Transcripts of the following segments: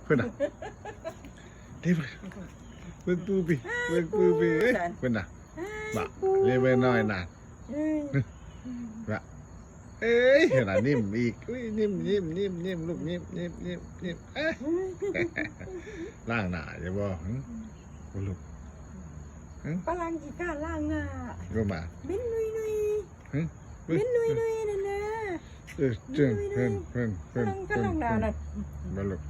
เพื่อนอ่ะเดี๋ยวเพื่อนปูปีเพื่อนปูปีเพื่อนอ่ะบะเรียกไปหน่อยนะบะเอ้ยขนาดนิ่มอีกนิ่มลูกนิ่มล่างหนาจะบอกลูกฝรั่งจีก้าล่างหน้าก็มาเม้นนุยเม้นนุยนั่นนะเพื่อนกำลังด่าน่ะมาลูก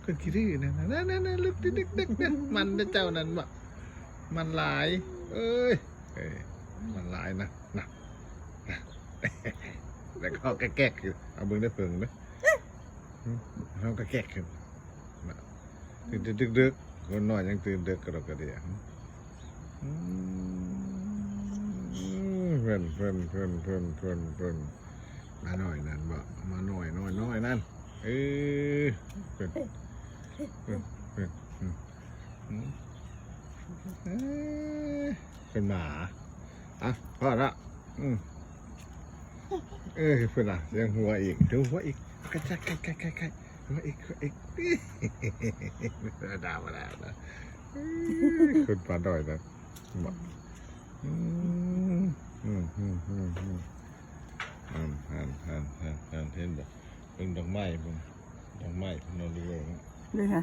เป็นขี้ดื้อนะลูกดึกเนี่ยมันเจ้านั้นบ่มันหลายเอ้ยมันหลายนะแล้วก็แก๊กคือเอาเบิ้งได้เพิ่งนะเขาก็แก๊กขึ้นตื่นดึกคนน้อยยังตื่นดึกกระดกกระเดียเพื่อนมาหน่อยนั่นบ่มาหน่อยนั่นเป็นหมาอ่ะพอละเพื่อนอ่ะยังหัวอีกดูหัวอีกกระจายหัวอีกด่ามาแล้วนะคุณปลาดอยนะบอกเห็นบอกเป็นดอกไม้นอนดูเลยค่ะ